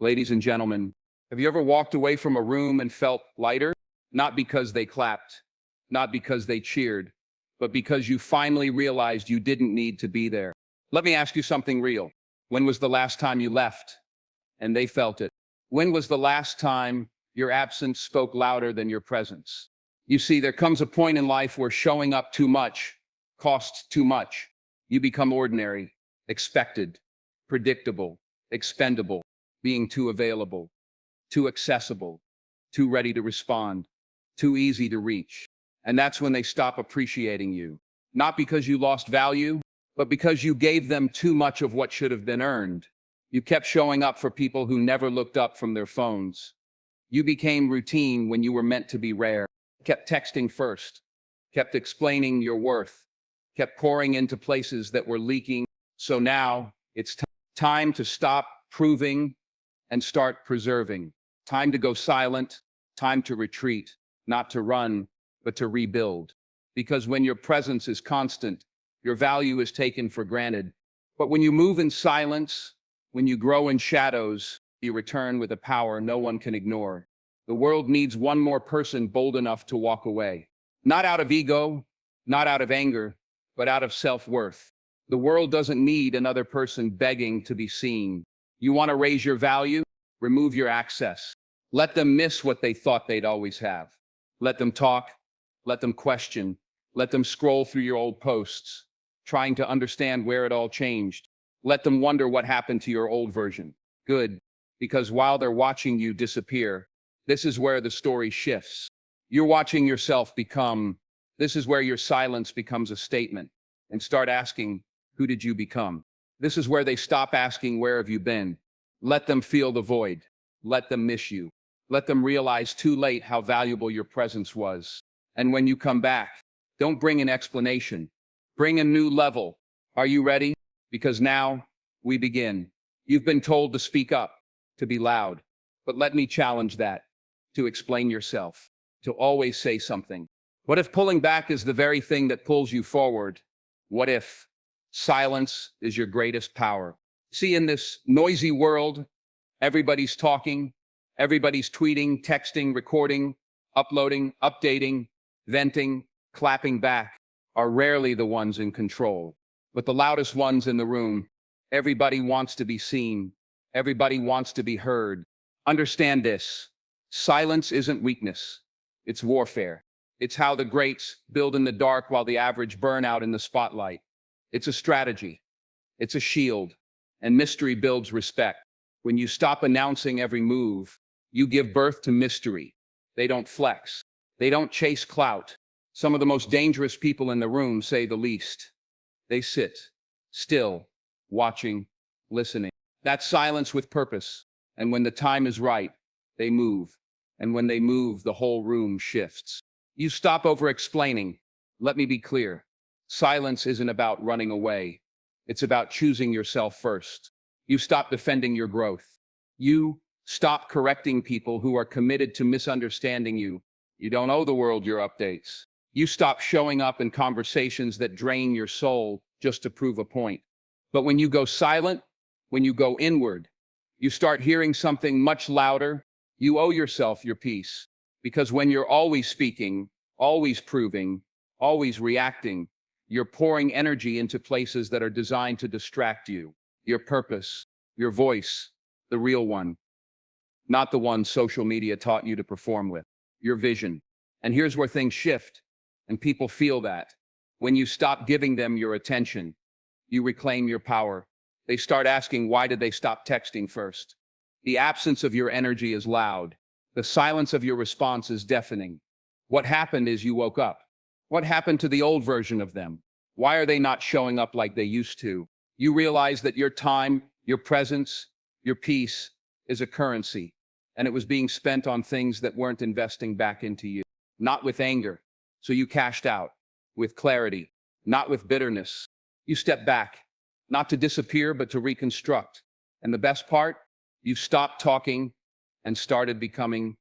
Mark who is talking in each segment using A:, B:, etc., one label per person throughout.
A: Ladies and gentlemen, have you ever walked away from a room and felt lighter? Not because they clapped, not because they cheered, but because you finally realized you didn't need to be there. Let me ask you something real. When was the last time you left and they felt it? When was the last time your absence spoke louder than your presence? You see, there comes a point in life where showing up too much costs too much. You become ordinary, expected, predictable, expendable, being too available, too accessible, too ready to respond, too easy to reach. And that's when they stop appreciating you. Not because you lost value, but because you gave them too much of what should have been earned. You kept showing up for people who never looked up from their phones. You became routine when you were meant to be rare. Kept texting first, kept explaining your worth, kept pouring into places that were leaking. So now it's time to stop proving and start preserving. Time to go silent, time to retreat, not to run, but to rebuild. Because when your presence is constant, your value is taken for granted. But when you move in silence, when you grow in shadows, you return with a power no one can ignore. The world needs one more person bold enough to walk away. Not out of ego, not out of anger, but out of self-worth. The world doesn't need another person begging to be seen. You want to raise your value? Remove your access. Let them miss what they thought they'd always have. Let them talk, let them question, let them scroll through your old posts, trying to understand where it all changed. Let them wonder what happened to your old version. Good, because while they're watching you disappear, this is where the story shifts. You're watching yourself become. This is where your silence becomes a statement and start asking, who did you become? This is where they stop asking, where have you been? Let them feel the void. Let them miss you. Let them realize too late how valuable your presence was. And when you come back, don't bring an explanation. Bring a new level. Are you ready? Because now we begin. You've been told to speak up, to be loud. But let me challenge that, to explain yourself, to always say something. What if pulling back is the very thing that pulls you forward? What if silence is your greatest power? See, in this noisy world, everybody's talking, everybody's tweeting, texting, recording, uploading, updating, venting, clapping back, are rarely the ones in control, but the loudest ones in the room. Everybody wants to be seen. Everybody wants to be heard. Understand this. Silence isn't weakness. It's warfare. It's how the greats build in the dark while the average burn out in the spotlight. It's a strategy. It's a shield. And mystery builds respect. When you stop announcing every move, you give birth to mystery. They don't flex. They don't chase clout. Some of the most dangerous people in the room say the least. They sit, still, watching, listening. That's silence with purpose. And when the time is right, they move. And when they move, the whole room shifts. You stop over-explaining. Let me be clear. Silence isn't about running away. It's about choosing yourself first. You stop defending your growth. You stop correcting people who are committed to misunderstanding you. You don't owe the world your updates. You stop showing up in conversations that drain your soul just to prove a point. But when you go silent, when you go inward, you start hearing something much louder. You owe yourself your peace. Because when you're always speaking, always proving, always reacting, you're pouring energy into places that are designed to distract you. Your purpose, your voice, the real one. Not the one social media taught you to perform with. Your vision. And here's where things shift. And people feel that. When you stop giving them your attention, you reclaim your power. They start asking, why did they stop texting first? The absence of your energy is loud. The silence of your response is deafening. What happened is you woke up. What happened to the old version of them? Why are they not showing up like they used to? You realize that your time, your presence, your peace is a currency, and it was being spent on things that weren't investing back into you. Not with anger. So you cashed out. With clarity. Not with bitterness. You stepped back. Not to disappear, but to reconstruct. And the best part? You stopped talking and started becoming.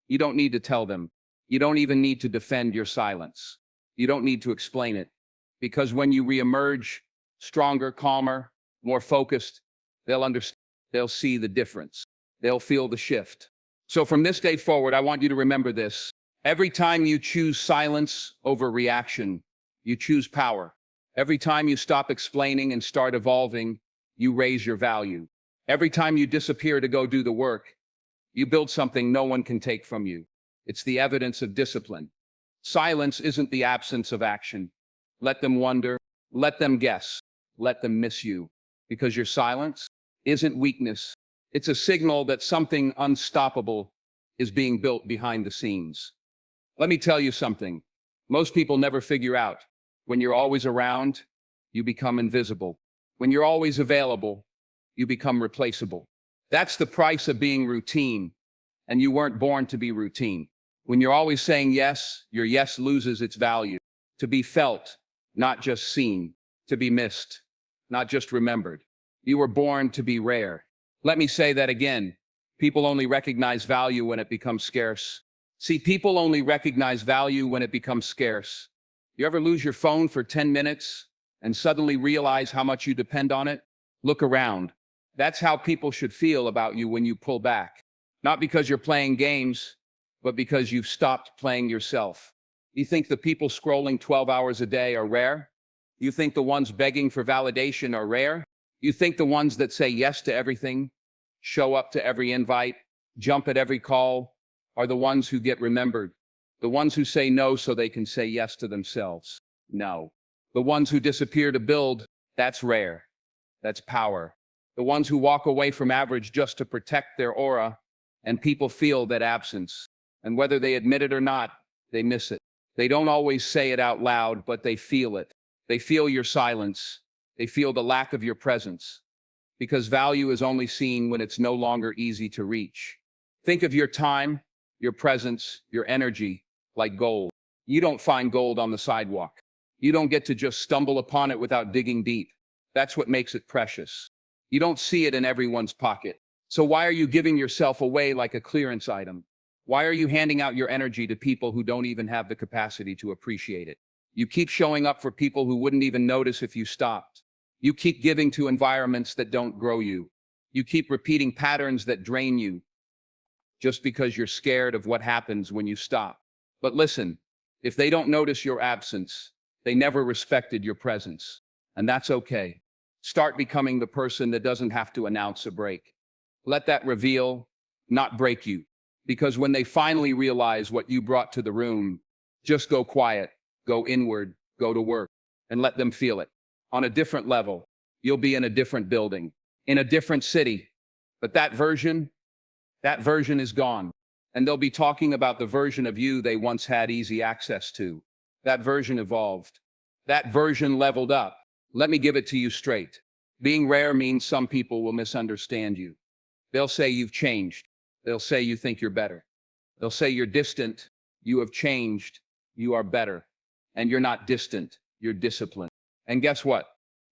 A: You don't need to tell them. You don't even need to defend your silence. You don't need to explain it. Because when you reemerge, stronger, calmer, more focused, they'll understand. They'll see the difference. they'll feel the shift. So from this day forward, I want you to remember this. Every time you choose silence over reaction, you choose power. Every time you stop explaining and start evolving, you raise your value. Every time you disappear to go do the work, you build something no one can take from you. It's the evidence of discipline. Silence isn't the absence of action. Let them wonder, let them guess, let them miss you. Because your silence isn't weakness. It's a signal that something unstoppable is being built behind the scenes. Let me tell you something. Most people never figure out. When you're always around, you become invisible. When you're always available, you become replaceable. That's the price of being routine, and you weren't born to be routine. When you're always saying yes, your yes loses its value. To be felt, not just seen. To be missed, not just remembered. You were born to be rare. Let me say that again. People only recognize value when it becomes scarce. See, people only recognize value when it becomes scarce. You ever lose your phone for 10 minutes and suddenly realize how much you depend on it? Look around. That's how people should feel about you when you pull back. Not because you're playing games, but because you've stopped playing yourself. You think the people scrolling 12 hours a day are rare? You think the ones begging for validation are rare? You think the ones that say yes to everything, show up to every invite, jump at every call, are the ones who get remembered? The ones who say no so they can say yes to themselves? No. The ones who disappear to build, that's rare. That's power. The ones who walk away from average just to protect their aura, and people feel that absence. And whether they admit it or not, they miss it. They don't always say it out loud, but they feel it. They feel your silence. They feel the lack of your presence. Because value is only seen when it's no longer easy to reach. Think of your time, your presence, your energy like gold. You don't find gold on the sidewalk. You don't get to just stumble upon it without digging deep. That's what makes it precious. You don't see it in everyone's pocket. So why are you giving yourself away like a clearance item? Why are you handing out your energy to people who don't even have the capacity to appreciate it? You keep showing up for people who wouldn't even notice if you stopped. You keep giving to environments that don't grow you. You keep repeating patterns that drain you just because you're scared of what happens when you stop. But listen, if they don't notice your absence, they never respected your presence. And that's okay. Start becoming the person that doesn't have to announce a break. Let that reveal, not break you. Because when they finally realize what you brought to the room, just go quiet, go inward, go to work, and let them feel it. On a different level, you'll be in a different building, in a different city. But that version is gone. And they'll be talking about the version of you they once had easy access to. That version evolved. That version leveled up. Let me give it to you straight. Being rare means some people will misunderstand you. They'll say you've changed. They'll say you think you're better. They'll say you're distant. You have changed. You are better. And you're not distant. You're disciplined. And guess what?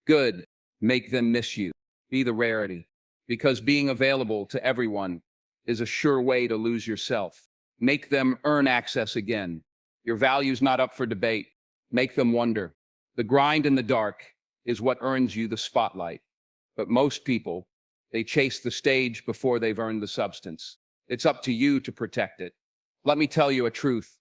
A: Good. Make them miss you. Be the rarity. Because being available to everyone is a sure way to lose yourself. Make them earn access again. Your value's not up for debate. Make them wonder. The grind in the dark is what earns you the spotlight. But most people, they chase the stage before they've earned the substance. It's up to you to protect it. Let me tell you a truth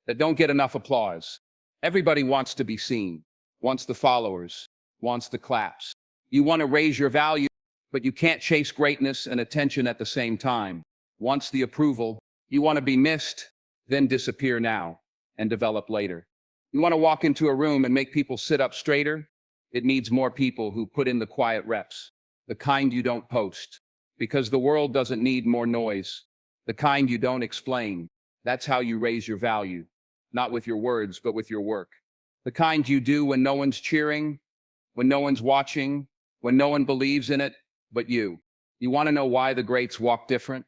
A: that don't get enough applause. Everybody wants to be seen, wants the followers, wants the claps. You want to raise your value, but you can't chase greatness and attention at the same time. Wants the approval. You want to be missed, then disappear now and develop later. You want to walk into a room and make people sit up straighter? It needs more people who put in the quiet reps, the kind you don't post, because the world doesn't need more noise, the kind you don't explain. That's how you raise your value, not with your words, but with your work. The kind you do when no one's cheering, when no one's watching, when no one believes in it, but you. You want to know why the greats walk different?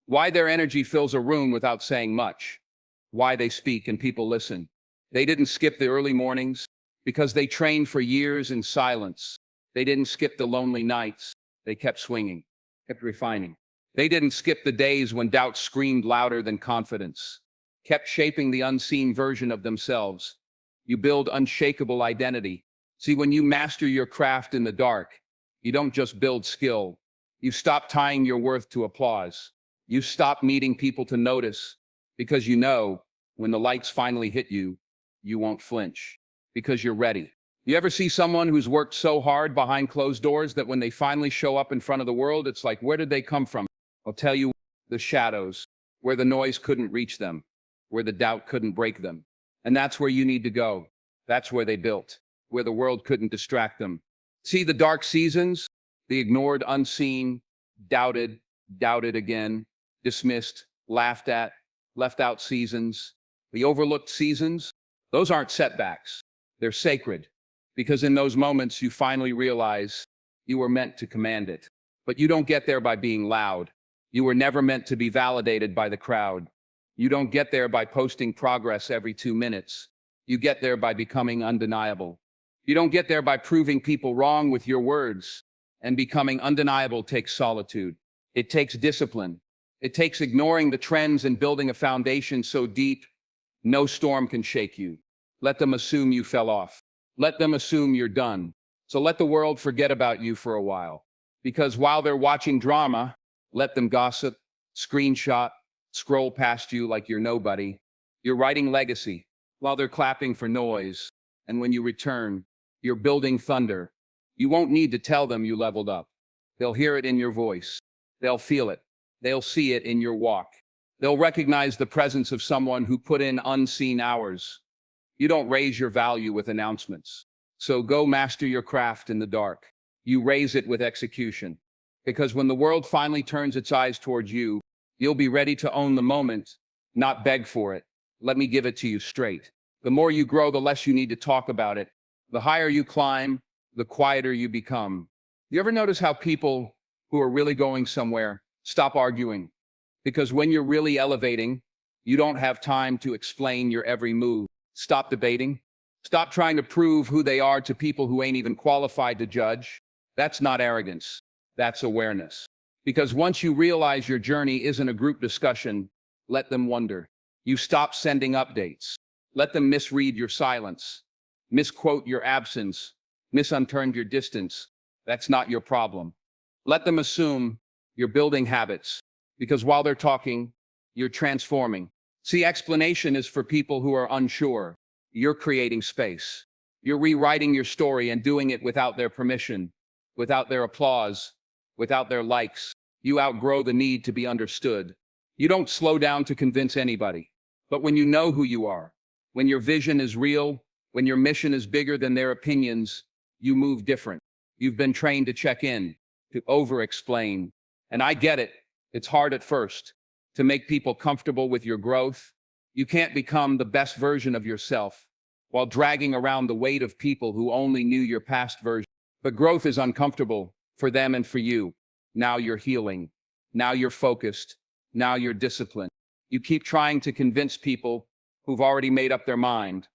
A: Why their energy fills a room without saying much? Why they speak and people listen? They didn't skip the early mornings because they trained for years in silence. They didn't skip the lonely nights. They kept swinging, kept refining. They didn't skip the days when doubt screamed louder than confidence, kept shaping the unseen version of themselves. You build unshakable identity. See, when you master your craft in the dark, you don't just build skill, You stop tying your worth to applause. You stop needing people to notice because you know when the lights finally hit you, you won't flinch because you're ready. You ever see someone who's worked so hard behind closed doors that when they finally show up in front of the world, it's like, where did they come from? I'll tell you, the shadows, where the noise couldn't reach them, where the doubt couldn't break them. And that's where you need to go. That's where they built, where the world couldn't distract them. See the dark seasons, the ignored, unseen, doubted, doubted again, dismissed, laughed at, left out seasons, the overlooked seasons. Those aren't setbacks. They're sacred. Because in those moments, you finally realize you were meant to command it. But you don't get there by being loud. You were never meant to be validated by the crowd. You don't get there by posting progress every 2 minutes. You get there by becoming undeniable. You don't get there by proving people wrong with your words. And becoming undeniable takes solitude. It takes discipline. It takes ignoring the trends and building a foundation so deep, no storm can shake you. Let them assume you fell off. Let them assume you're done. So let the world forget about you for a while. Because while they're watching drama, let them gossip, screenshot, scroll past you like you're nobody. You're writing legacy while they're clapping for noise. And when you return, you're building thunder. You won't need to tell them you leveled up. They'll hear it in your voice. They'll feel it. They'll see it in your walk. They'll recognize the presence of someone who put in unseen hours. You don't raise your value with announcements. So go master your craft in the dark. You raise it with execution. Because when the world finally turns its eyes towards you, you'll be ready to own the moment, not beg for it. Let me give it to you straight. The more you grow, the less you need to talk about it. The higher you climb, the quieter you become. You ever notice how people who are really going somewhere stop arguing? Because when you're really elevating, you don't have time to explain your every move. Stop debating. Stop trying to prove who they are to people who ain't even qualified to judge. That's not arrogance. That's awareness. Because once you realize your journey isn't a group discussion, let them wonder. You stop sending updates. Let them misread your silence, misquote your absence, misunderstand your distance. That's not your problem. Let them assume you're building habits. Because while they're talking, you're transforming. See, explanation is for people who are unsure. You're creating space. You're rewriting your story and doing it without their permission, without their applause, without their likes. You outgrow the need to be understood. You don't slow down to convince anybody. But when you know who you are, when your vision is real, when your mission is bigger than their opinions, you move different. You've been trained to check in, to over-explain. And I get it. It's hard at first to make people comfortable with your growth. You can't become the best version of yourself while dragging around the weight of people who only knew your past version. But growth is uncomfortable for them and for you. Now you're healing. Now you're focused. Now you're disciplined. You keep trying to convince people who've already made up their mind.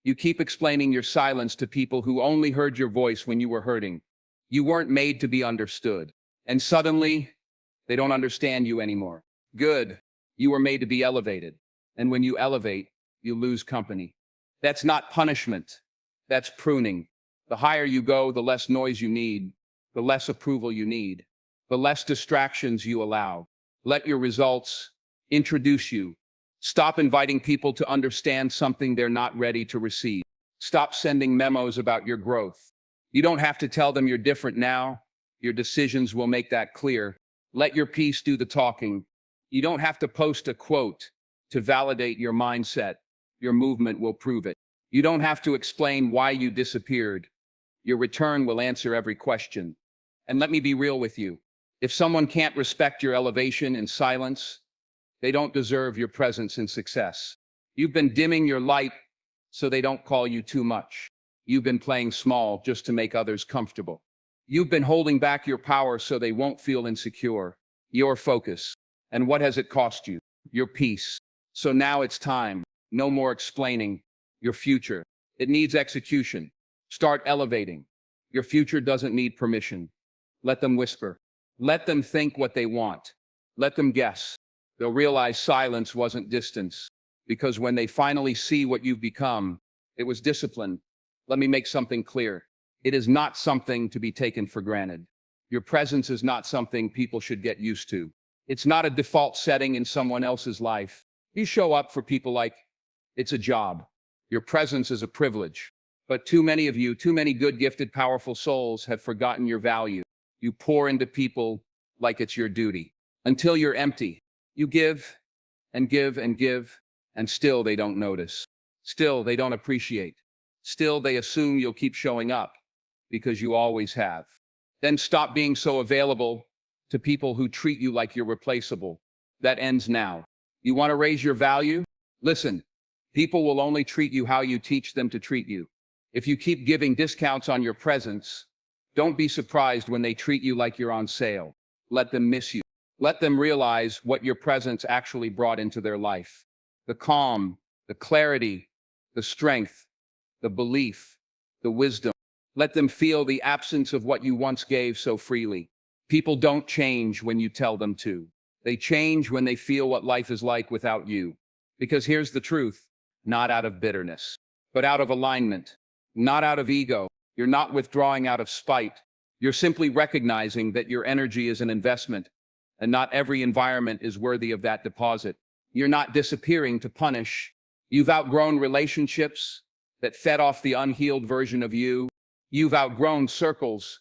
A: You keep explaining your silence to people who only heard your voice when you were hurting. You weren't made to be understood. And suddenly, they don't understand you anymore. Good. You were made to be elevated. And when you elevate, you lose company. That's not punishment. That's pruning. The higher you go, the less noise you need, the less approval you need, the less distractions you allow. Let your results introduce you. Stop inviting people to understand something they're not ready to receive. Stop sending memos about your growth. You don't have to tell them you're different now. Your decisions will make that clear. Let your peace do the talking. You don't have to post a quote to validate your mindset. Your movement will prove it. You don't have to explain why you disappeared. Your return will answer every question. And let me be real with you. If someone can't respect your elevation in silence, they don't deserve your presence in success. You've been dimming your light so they don't call you too much. You've been playing small just to make others comfortable. You've been holding back your power so they won't feel insecure. Your focus. And what has it cost you? Your peace. So now it's time. No more explaining. Your future. It needs execution. Start elevating. Your future doesn't need permission. Let them whisper. Let them think what they want. Let them guess. They'll realize silence wasn't distance. Because when they finally see what you've become, it was discipline. Let me make something clear. It is not something to be taken for granted. Your presence is not something people should get used to. It's not a default setting in someone else's life. You show up for people like it's a job. Your presence is a privilege. But too many of you, too many good, gifted, powerful souls have forgotten your value. You pour into people like it's your duty. Until you're empty, you give and give and give, and still they don't notice. Still they don't appreciate. Still they assume you'll keep showing up because you always have. Then stop being so available to people who treat you like you're replaceable. That ends now. You want to raise your value? Listen, people will only treat you how you teach them to treat you. If you keep giving discounts on your presence, don't be surprised when they treat you like you're on sale. Let them miss you. Let them realize what your presence actually brought into their life. The calm, the clarity, the strength, the belief, the wisdom. Let them feel the absence of what you once gave so freely. People don't change when you tell them to. They change when they feel what life is like without you. Because here's the truth, not out of bitterness, but out of alignment, not out of ego. You're not withdrawing out of spite. You're simply recognizing that your energy is an investment, and not every environment is worthy of that deposit. You're not disappearing to punish. You've outgrown relationships that fed off the unhealed version of you. You've outgrown circles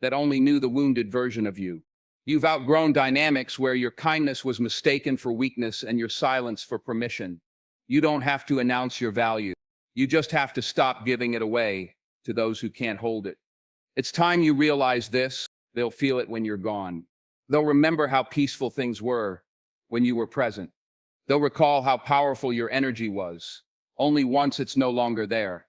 A: that only knew the wounded version of you. You've outgrown dynamics where your kindness was mistaken for weakness and your silence for permission. You don't have to announce your value. You just have to stop giving it away to those who can't hold it. It's time you realize this. They'll feel it when you're gone. They'll remember how peaceful things were when you were present. They'll recall how powerful your energy was, only once it's no longer there.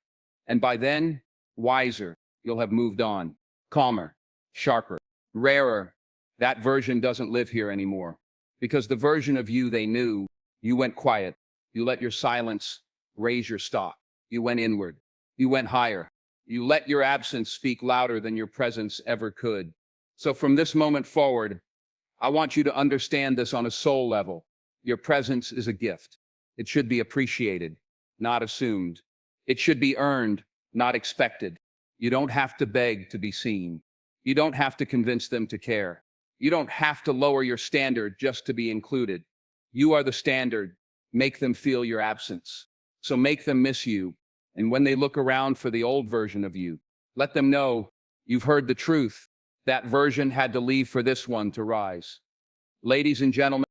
A: And by then, wiser, you'll have moved on. Calmer, sharper, rarer. That version doesn't live here anymore. Because the version of you they knew, you went quiet. You let your silence raise your stock. You went inward. You went higher. You let your absence speak louder than your presence ever could. So from this moment forward, I want you to understand this on a soul level. Your presence is a gift. It should be appreciated, not assumed. It should be earned, not expected. You don't have to beg to be seen. You don't have to convince them to care. You don't have to lower your standard just to be included. You are the standard. Make them feel your absence. So make them miss you. And when they look around for the old version of you, let them know you've heard the truth. That version had to leave for this one to rise. Ladies and gentlemen,